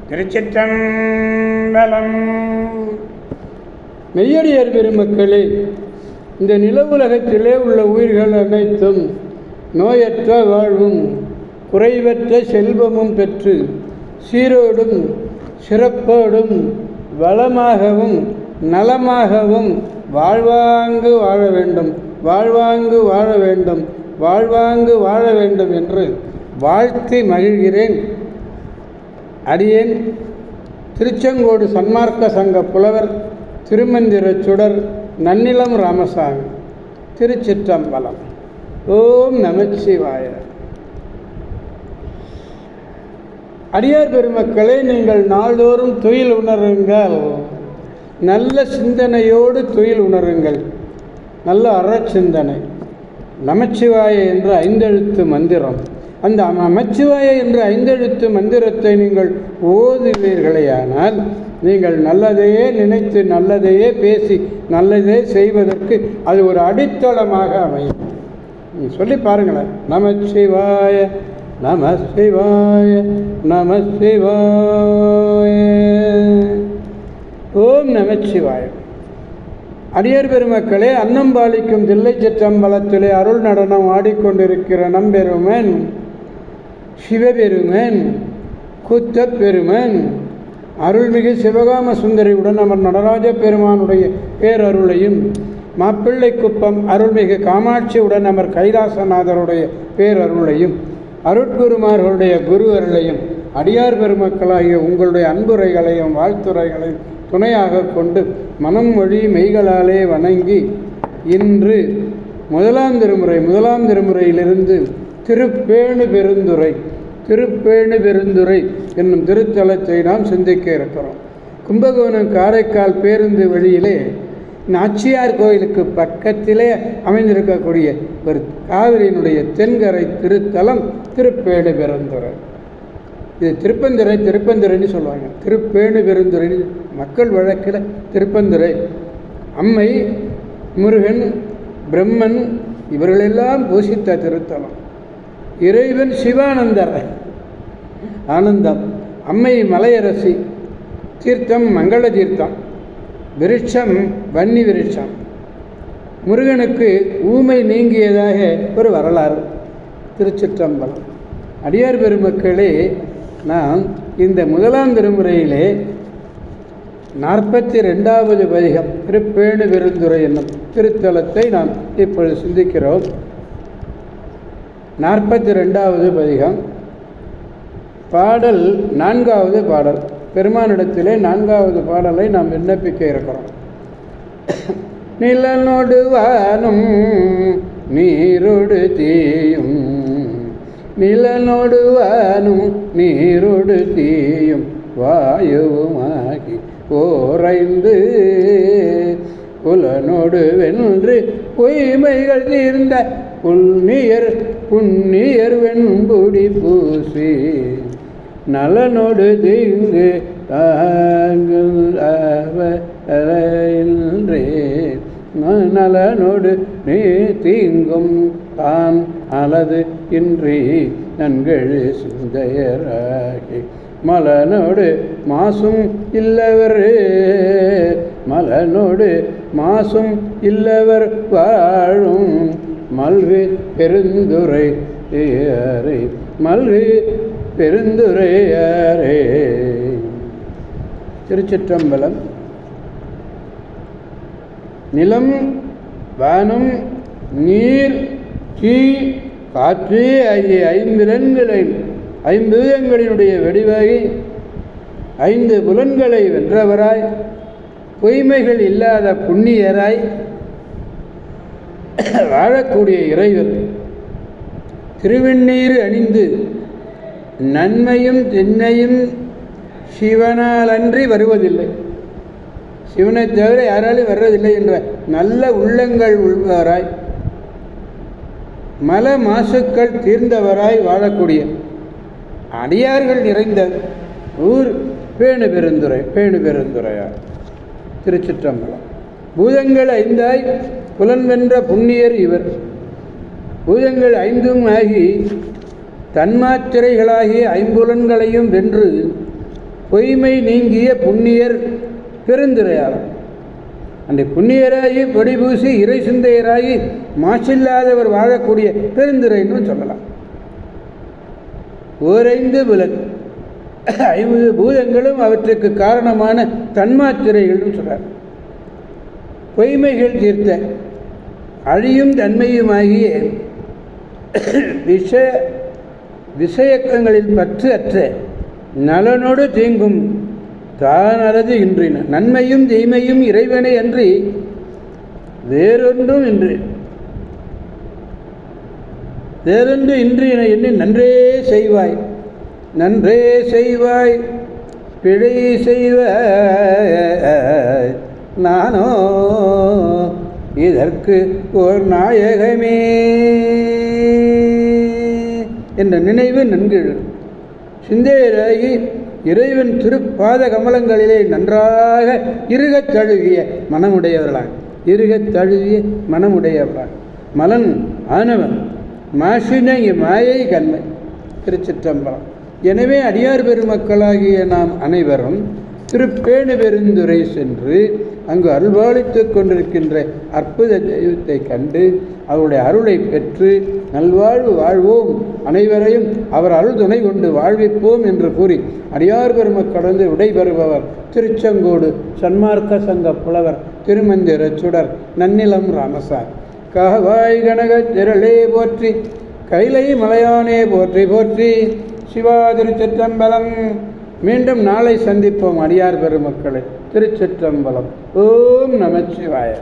திருச்சிற்றம்பலம். மெய்யடியார் பெருமக்களே, இந்த நில உலகத்திலே உள்ள உயிர்கள் அனைத்தும் நோயற்ற வாழ்வும் குறைவற்ற செல்வமும் பெற்று சீரோடும் சிறப்போடும் வளமாகவும் நலமாகவும் வாழ்வாங்கு வாழ வேண்டும், வாழ்வாங்கு வாழ வேண்டும், வாழ்வாங்கு வாழ வேண்டும் என்று வாழ்த்தி மகிழ்கிறேன். அடியேன் திருச்செங்கோடு சன்மார்க்க சங்க புலவர் திருமந்திர சுடர் நன்னிலம் ராமசாமி. திருச்சிற்றம்பலம். ஓம் நமச்சிவாய. அடியார் பெருமக்களே, நீங்கள் நாள்தோறும் துயில் உணருங்கள். நல்ல சிந்தனையோடு துயில் உணருங்கள். நல்ல அறச்சிந்தனை. நமச்சிவாய என்ற 5 எழுத்து மந்திரம். அந்த நமச்சிவாய என்ற 5 எழுத்து மந்திரத்தை நீங்கள் ஓதுவீர்களேயானால் நீங்கள் நல்லதையே நினைத்து நல்லதையே பேசி நல்லதே செய்வதற்கு அது ஒரு அடித்தளமாக அமையும். சொல்லி பாருங்களேன். நமச்சிவாய நம சிவாய நம சிவாய. ஓம் நமச்சிவாய. அடியார் பெருமக்களே, அன்னம்பாலிக்கும் தில்லை சிற்றம்பலத்திலே அருள் நடனம் ஆடிக்கொண்டிருக்கிற நம்பெருமன் சிவபெருமன் கூத்தப்பெருமன் அருள்மிகு சிவகாம சுந்தரியுடன் அமர் நடராஜ பெருமானுடைய பேரருளையும், மாப்பிள்ளை குப்பம் அருள்மிகு காமாட்சியுடன் அமர் கைலாசநாதருடைய பேரருளையும், அருட்குருமார்களுடைய குரு அருளையும் அடியார் பெருமக்களாகிய உங்களுடைய அன்புரைகளையும் வாழ்த்துரைகளையும் துணையாக கொண்டு மனம் மொழி மெய்களாலே வணங்கி இன்று முதலாம் திருமுறையிலிருந்து திருப்பேணு பெருந்துறை என்னும் திருத்தலத்தை நாம் சிந்திக்க இருக்கிறோம். கும்பகோணம் காரைக்கால் பேருந்து வழியிலே நாச்சியார் கோயிலுக்கு பக்கத்திலே அமைந்திருக்கக்கூடிய ஒரு காவிரியினுடைய தென்கரை திருத்தலம் திருப்பேணு பெருந்துறை. இது திருப்பந்திரைன்னு சொல்லுவாங்க. திருப்பேணு பெருந்துறை மக்கள் வழக்கில் திருப்பந்திரை. அம்மை, முருகன், பிரம்மன் இவர்களெல்லாம் பூசித்த திருத்தலம். இறைவன் சிவானந்தர் ஆனந்தம். அம்மை மலையரசி. தீர்த்தம் மங்கள தீர்த்தம். விருட்சம் வன்னி விருட்சம். முருகனுக்கு ஊமை நீங்கியதாக ஒரு வரலாறு. திருச்சிற்றம்பலம். அடியார் பெருமக்களே, நாம் இந்த முதலாம் திருமுறையிலே 42வது பதிகம் திருப்பேணு பெருந்துறை என்னும் திருத்தலத்தை நாம் இப்பொழுது சிந்திக்கிறோம். 42வது பதிகம், பாடல் 4வது பாடல். பெருமானிடத்திலே 4வது பாடலை நாம் விண்ணப்பிக்க இருக்கிறோம். நிலனோடு வானும் நீரோடு தீயும், நிலனோடு வானும் நீரோடு தீயும் வாயுவுமாகி ஓரைந்து புலனோடு வென்று பொய்மைகள் தீர்ந்த புண்ணியர் வெண்புடி பூசி நலனோடு தீங்கு தாங்குன்றே நலனோடு நீ தீங்கும் தான் அலது இன்றி நன்கழு சிந்தையராகி மலனோடு மாசும் இல்லவர் மலனோடு மாசும் இல்லவர் வாழும் மல்வி பெருந்துரை ஏறை மல்வி பெருந்துரையாரே. திருச்சிற்றம்பலம். நிலம், வானம், நீர், தீ, காற்று ஆகிய 5 ஐம்பூதங்களினுடைய வடிவாகி 5 புலன்களை வென்றவராய் பொய்மைகள் இல்லாத புண்ணியராய் வாழக்கூடிய இறைவர் திருவெண்ணீர் அணிந்து நன்மையும் திண்ணையும் சிவனால் அன்றி வருவதில்லை, சிவனை தவிர யாராலும் வர்றதில்லை என்ற நல்ல உள்ளங்கள் உள்ளவராய் மல மாசுக்கள் தீர்ந்தவராய் வாழக்கூடிய அடியார்கள் நிறைந்த ஊர் பேணு பெருந்துறையார். திருச்சிற்றம்பலம். பூதங்கள் 5 புலன் வென்ற புண்ணியர் இவர். பூதங்கள் 5 ஆகி தன்மாத்திரைகளாகிய 5 வென்று பொய்மை நீங்கிய புண்ணியர் பெருந்துரையாளர். அந்த புண்ணியராகி பொடிபூசி இறை சிந்தையராகி மாசில்லாதவர் வாழக்கூடிய பெருந்துரைன்னு சொல்லலாம். ஓரைந்து விலகு 50 பூதங்களும் அவற்றுக்கு காரணமான தன்மாத்திரைகள்னு சொல்றார். பொய்மைகள் தீர்த்த அழியும் தன்மையுமாகிய விஷயக்கங்களில் பற்று அற்ற நலனோடு தீங்கும் தானது இன்றின நன்மையும் தீமையும் இறைவனை அன்றி வேறொன்று இன்றின எண்ணி நன்றே செய்வாய் பிழை செய்வாய் நானோ இதற்கு ஓர் நாயகமே என்ற நினைவு நன்கு சிந்தையராகி இறைவன் திருப்பாத கமலங்களிலே நன்றாக இருகத் தழுவிய மனமுடையவர்களாக மலன் ஆனவன் மாசினை மாயை கண்மை. திருச்சிற்றம்பலம். எனவே அடியார் பெருமக்களாகிய நாம் அனைவரும் திருப்பேணு பெருந்துறை சென்று அங்கு அருள்வாளித்துக் கொண்டிருக்கின்ற அற்புத தெய்வத்தை கண்டு அவருடைய அருளை பெற்று நல்வாழ்வு வாழ்வோம், அனைவரையும் அவர் அருள் துணை கொண்டு வாழ்விப்போம் என்று கூறி அடியார் பெருமக்கடந்து விடைபெறுபவர் திருச்செங்கோடு சன்மார்க்க சங்க புலவர் திருமந்திர சுடர் நன்னிலம் ராமசாமி. காவாய் கனக திரளே போற்றி, கைலை மலையானே போற்றி போற்றி. சிவா திருச்சிற்றம்பலம். மீண்டும் நாளை சந்திப்போம் அடியார் பெருமக்களை. திருச்சிற்றம்பலம். ஓம் நமச்சிவாய.